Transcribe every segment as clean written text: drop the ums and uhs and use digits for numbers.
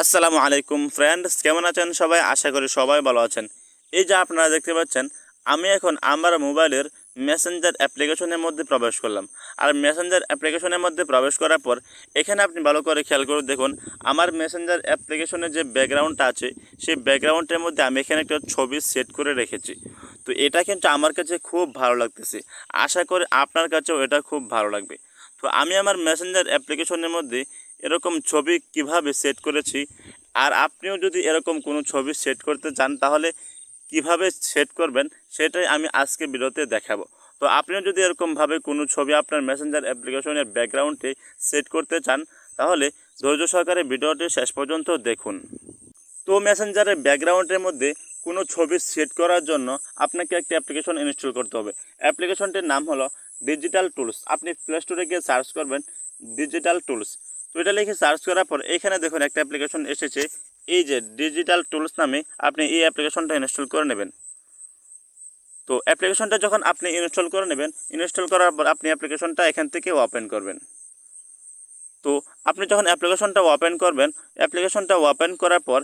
আসসালামু আলাইকুম ফ্রেন্ডস, কেমন আছেন সবাই? আশা করি সবাই ভালো আছেন। এই যে আপনারা দেখতে পাচ্ছেন, আমি এখন আমার মোবাইলের মেসেঞ্জার অ্যাপ্লিকেশনের মধ্যে প্রবেশ করলাম। আর মেসেঞ্জার অ্যাপ্লিকেশনের মধ্যে প্রবেশ করার পর এখানে আপনি ভালো করে খেয়াল করে দেখুন, আমার মেসেঞ্জার অ্যাপ্লিকেশনের যে ব্যাকগ্রাউন্ডটা আছে সেই ব্যাকগ্রাউন্ডের মধ্যে আমি এখানে একটা ছবি সেট করে রেখেছি। তো এটা কিন্তু আমার কাছে খুব ভালো লাগতেছে। আশা করি আপনার কাছেও এটা খুব ভালো লাগবে। তো আমি আমার মেসেঞ্জার অ্যাপ্লিকেশনের মধ্যে এরকম ছবি কিভাবে সেট করেছি, আর আপনিও যদি এরকম কোনো ছবি সেট করতে চান তাহলে কিভাবে সেট করবেন সেটাই আমি আজকে ভিডিওতে দেখাবো। তো আপনিও যদি এরকমভাবে কোনো ছবি আপনার মেসেঞ্জার অ্যাপ্লিকেশনের ব্যাকগ্রাউন্ডে সেট করতে চান তাহলে ধৈর্য সহকারে ভিডিওটি শেষ পর্যন্ত দেখুন। তো মেসেঞ্জারের ব্যাকগ্রাউন্ডের মধ্যে কোনো ছবি সেট করার জন্য আপনাকে একটি অ্যাপ্লিকেশন ইনস্টল করতে হবে। অ্যাপ্লিকেশনটির নাম হলো ডিজিটাল টুলস। আপনি প্লে স্টোরে গিয়ে সার্চ করবেন ডিজিটাল টুলস। তো এটা লিখে সার্চ করার পর এখানে দেখুন একটা অ্যাপ্লিকেশন এসেছে, এই যে ডিজিটাল টুলস নামে। আপনি এই অ্যাপ্লিকেশনটা ইনস্টল করে নেবেন। তো অ্যাপ্লিকেশনটা যখন আপনি ইনস্টল করে নেবেন, ইনস্টল করার পর আপনি অ্যাপ্লিকেশনটা এখান থেকে ওপেন করবেন। তো আপনি যখন অ্যাপ্লিকেশনটা ওপেন করবেন, অ্যাপ্লিকেশনটা ওপেন করার পর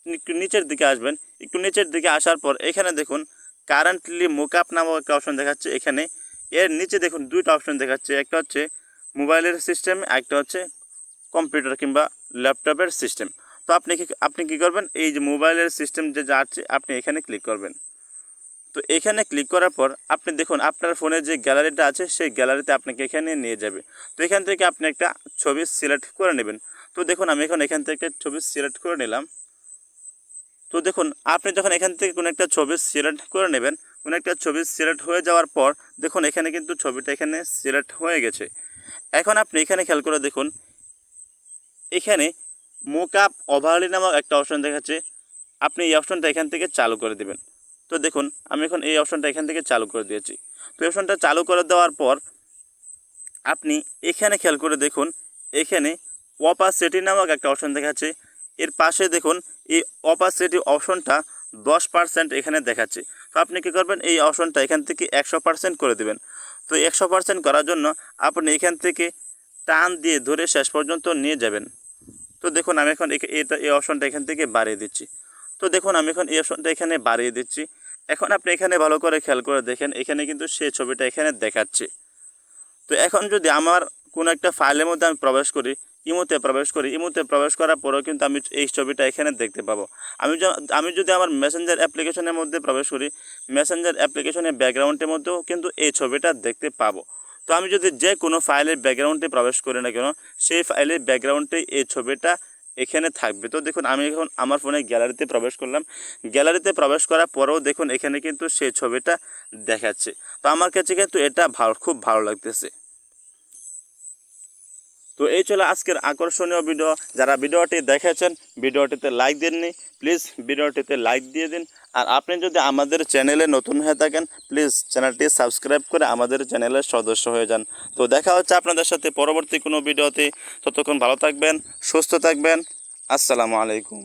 একটু নিচের দিকে আসবেন। একটু নিচের দিকে আসার পর এখানে দেখুন কারেন্টলি মুকআপ নামক একটা অপশন দেখাচ্ছে। এখানে এর নিচে দেখুন দুইটা অপশন দেখাচ্ছে, একটা হচ্ছে মোবাইলের সিস্টেম, একটা হচ্ছে কম্পিউটার কিংবা ল্যাপটপের সিস্টেম। তো আপনি কি করবেন, এই যে মোবাইলের সিস্টেম যে আছে আপনি এখানে ক্লিক করবেন। তো এখানে ক্লিক করার পর আপনি দেখুন আপনার ফোনে যে গ্যালারিটা আছে সেই গ্যালারিতে আপনাকে এখানে নিয়ে যাবে। তো এখান থেকে আপনি একটা ছবি সিলেক্ট করে নেবেন। তো দেখুন আমি এখন এখান থেকে ছবি সিলেক্ট করে নিলাম। তো দেখুন আপনি যখন এখান থেকে কোনো একটা ছবি সিলেক্ট করে নেবেন, কোনো একটা ছবি সিলেক্ট হয়ে যাওয়ার পর দেখুন এখানে কিন্তু ছবিটা এখানে সিলেক্ট হয়ে গেছে। এখন আপনি এখানে খেয়াল করে দেখুন, এখানে মোকআপ ওভারলি নামক একটা অপশন দেখাচ্ছে। আপনি এই অপশনটা এখান থেকে চালু করে দেবেন। তো দেখুন আমি এখন এই অপশনটা এখান থেকে চালু করে দিয়েছি। তো এই অপশনটা চালু করে দেওয়ার পর আপনি এখানে খেয়াল করে দেখুন, এখানে অপাসিটি নামক একটা অপশন দেখাচ্ছে। এর পাশে দেখুন এই অপাসিটি অপশনটা 10% এখানে দেখাচ্ছে। তো আপনি কী করবেন, এই অপশনটা এখান থেকে 100% করে দেবেন। তো 100% করার জন্য আপনি এখান থেকে টান দিয়ে ধরে শেষ পর্যন্ত নিয়ে যাবেন। তো দেখুন আমি এখন এই অপশনটা এখান থেকে বাড়িয়ে দিচ্ছি। তো দেখুন আমি এখন এই অপশনটা এখানে বাড়িয়ে দিচ্ছি। এখন আপনি এখানে ভালো করে খেয়াল করে দেখেন, এখানে কিন্তু সেই ছবিটা এখানে দেখাচ্ছে। তো এখন যদি আমার কোনো একটা ফাইলের মধ্যে আমি প্রবেশ করি, ইমোতে প্রবেশ করার পরেও কিন্তু আমি এই ছবিটা এখানে দেখতে পাবো। আমি যদি আমার মেসেঞ্জার অ্যাপ্লিকেশনের মধ্যে প্রবেশ করি, মেসেঞ্জার অ্যাপ্লিকেশনের ব্যাকগ্রাউন্ডের মধ্যেও কিন্তু এই ছবিটা দেখতে পাবো। তো আমি যদি যে কোনো ফাইলের ব্যাকগ্রাউন্ডে প্রবেশ করি না কেন, সেই ফাইলের ব্যাকগ্রাউন্ডে এই ছবিটা এখানে থাকবে। তো দেখুন আমি এখন আমার ফোনে গ্যালারিতে প্রবেশ করলাম। গ্যালারিতে প্রবেশ করার পরেও দেখুন এখানে কিন্তু সেই ছবিটা দেখাচ্ছে। তো আমার কাছে কিন্তু এটা খুব ভালো লাগতেছে। তো এই ছিল আজকের আকর্ষণীয় ভিডিও। যারা ভিডিওটি দেখেছেন ভিডিওটিতে লাইক দেননি, প্লিজ ভিডিওটিতে লাইক দিয়ে দিন। আর আপনি যদি আমাদের চ্যানেলে নতুন হয়ে থাকেন প্লিজ চ্যানেলটি সাবস্ক্রাইব করে আমাদের চ্যানেলের সদস্য হয়ে যান। তো দেখা হচ্ছে আপনাদের সাথে পরবর্তী কোনো ভিডিওতে। ততক্ষণ ভালো থাকবেন, সুস্থ থাকবেন। আসসালামু আলাইকুম।